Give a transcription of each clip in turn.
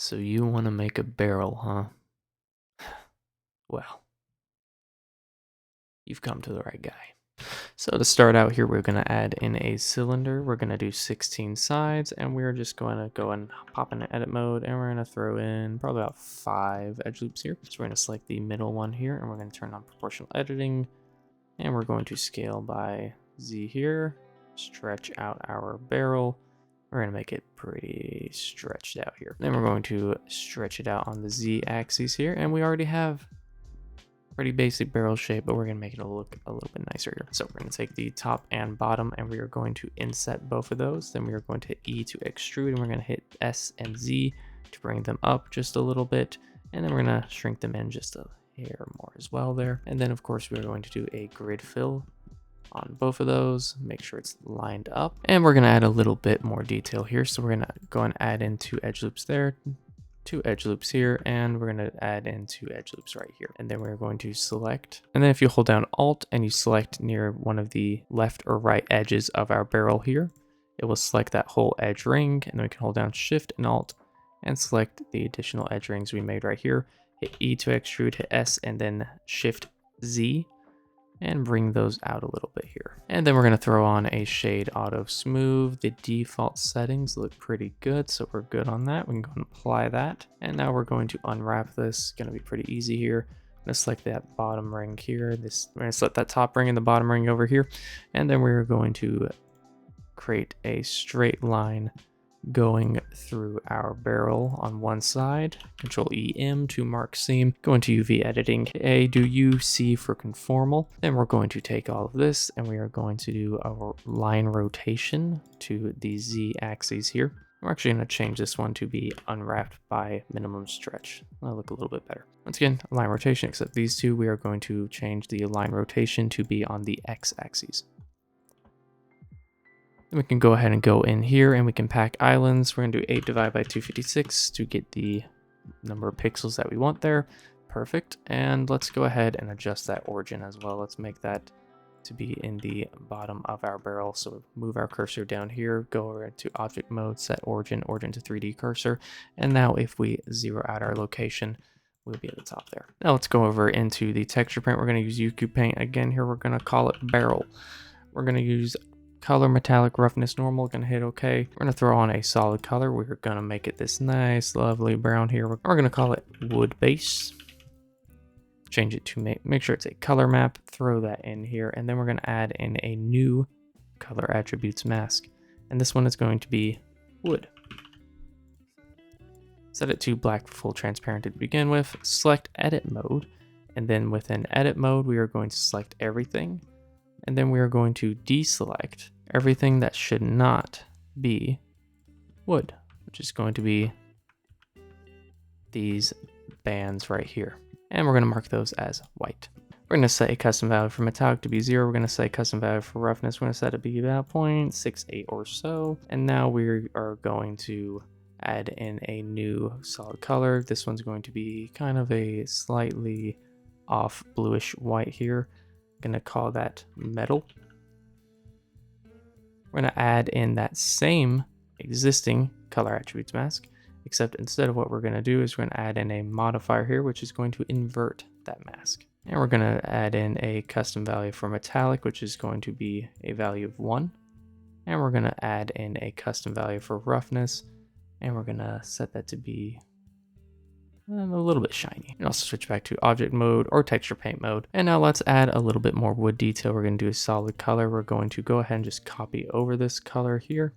So you want to make a barrel, huh? Well, you've come to the right guy. So to start out here, we're going to add in a cylinder. We're going to do 16 sides, and we're just going to go and pop into edit mode, and we're going to throw in probably about 5 edge loops here. So we're going to select the middle one here, and we're going to turn on proportional editing, and we're going to scale by Z here, stretch out our barrel. We're going to make it pretty stretched out here. Then we're going to stretch it out on the Z axis here, and we already have pretty basic barrel shape, but we're going to make it look a little bit nicer here. So we're going to take the top and bottom, and we are going to inset both of those. Then we are going to E to extrude, and we're going to hit S and Z to bring them up just a little bit. And then we're going to shrink them in just a hair more as well there. And then of course we're going to do a grid fill on both of those, make sure it's lined up. And we're going to add a little bit more detail here. So we're going to go and add in 2 edge loops there, 2 edge loops here, and we're going to add in 2 edge loops right here. And then we're going to select, and then if you hold down Alt and you select near one of the left or right edges of our barrel here, it will select that whole edge ring, and then we can hold down Shift and Alt and select the additional edge rings we made right here. Hit E to extrude, hit S, and then Shift Z, and bring those out a little bit here. And then we're going to throw on a shade auto smooth. The default settings look pretty good, so we're good on that. We can go and apply that. And now we're going to unwrap this. It's going to be pretty easy here. I'm going to select that bottom ring here. We're going to select that top ring and the bottom ring over here. And then we're going to create a straight line going through our barrel on one side. Control EM to mark seam. Go into UV editing. A, do UC for conformal. Then we're going to take all of this and we are going to do a line rotation to the Z axis here. We're actually going to change this one to be unwrapped by minimum stretch. That'll look a little bit better. Once again, line rotation, except these two, we are going to change the line rotation to be on the X axis. Then we can go ahead and go in here and we can pack islands. We're going to do 8 divided by 256 to get the number of pixels that we want there. Perfect. And let's go ahead and adjust that origin as well. Let's make that to be in the bottom of our barrel. So move our cursor down here, go over to object mode, set origin to 3D cursor. And now if we zero out our location, we'll be at the top there. Now let's go over into the texture paint. We're going to use Ucupaint again here. We're going to call it barrel. We're going to use color, metallic, roughness, normal. Gonna hit OK. We're gonna throw on a solid color. We're gonna make it this nice, lovely brown here. We're gonna call it wood base. Change it to make sure it's a color map. Throw that in here, and then we're gonna add in a new color attributes mask, and this one is going to be wood. Set it to black full transparent to begin with. Select edit mode, and then within edit mode, we are going to select everything. And then we are going to deselect everything that should not be wood, which is going to be these bands right here. And we're going to mark those as white. We're going to set a custom value for metallic to be 0. We're going to set a custom value for roughness. We're going to set it to be about 0.68 or so. And now we are going to add in a new solid color. This one's going to be kind of a slightly off bluish white here. Going to call that metal. We're going to add in that same existing color attributes mask, except instead of what we're going to do is we're going to add in a modifier here, which is going to invert that mask. And we're going to add in a custom value for metallic, which is going to be a value of 1. And we're going to add in a custom value for roughness, and we're going to set that to be a little bit shiny. And also switch back to object mode or texture paint mode. And now let's add a little bit more wood detail. We're going to do a solid color. We're going to go ahead and just copy over this color here.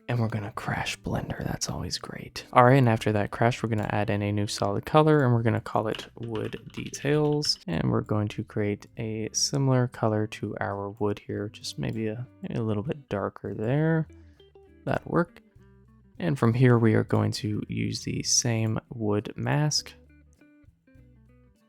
And we're going to crash Blender. That's always great. All right, and after that crash, we're going to add in a new solid color, and we're going to call it wood details. And we're going to create a similar color to our wood here, just maybe a little bit darker there. That'll work. And from here, we are going to use the same wood mask.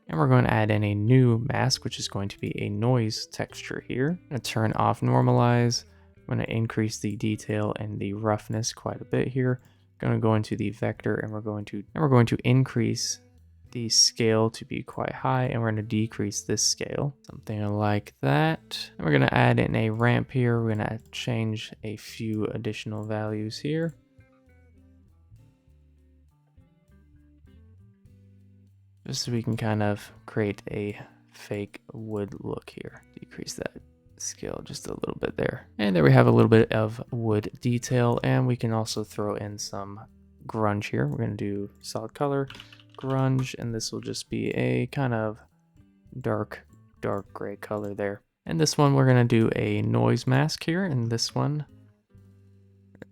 And we're going to add in a new mask, which is going to be a noise texture here. I'm going to turn off normalize. I'm going to increase the detail and the roughness quite a bit here. I'm going to go into the vector, and we're going to increase the scale to be quite high, and we're going to decrease this scale, something like that. And we're going to add in a ramp here. We're going to change a few additional values here. just so we can kind of create a fake wood look here. Decrease that scale just a little bit there. And there we have a little bit of wood detail, and we can also throw in some grunge here. We're going to do solid color, grunge, and this will just be a kind of dark gray color there. And this one we're going to do a noise mask here, and this one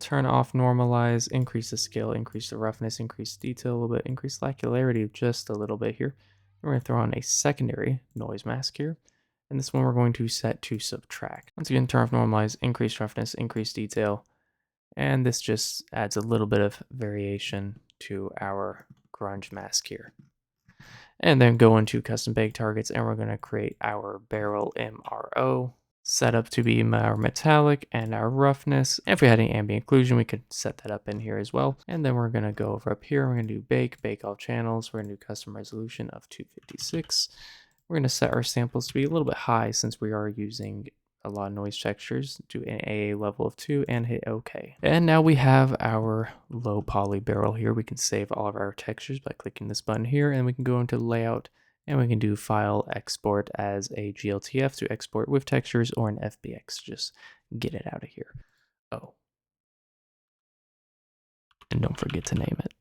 turn off normalize, increase the scale, increase the roughness, increase detail a little bit, increase lacularity just a little bit here. We're going to throw on a secondary noise mask here, and this one we're going to set to subtract. Once again, turn off normalize, increase roughness, increase detail, and this just adds a little bit of variation to our grunge mask here. And then go into custom bake targets, and we're going to create our barrel MRO, set up to be our metallic and our roughness. And if we had any ambient occlusion, we could set that up in here as well. And then we're going to go over up here. We're going to do bake all channels. We're going to do custom resolution of 256. We're going to set our samples to be a little bit high since we are using a lot of noise textures. Do an AA level of 2 and hit OK. And now we have our low poly barrel here. We can save all of our textures by clicking this button here, and we can go into layout, and we can do file export as a GLTF to export with textures, or an FBX. Just get it out of here. Oh, and don't forget to name it.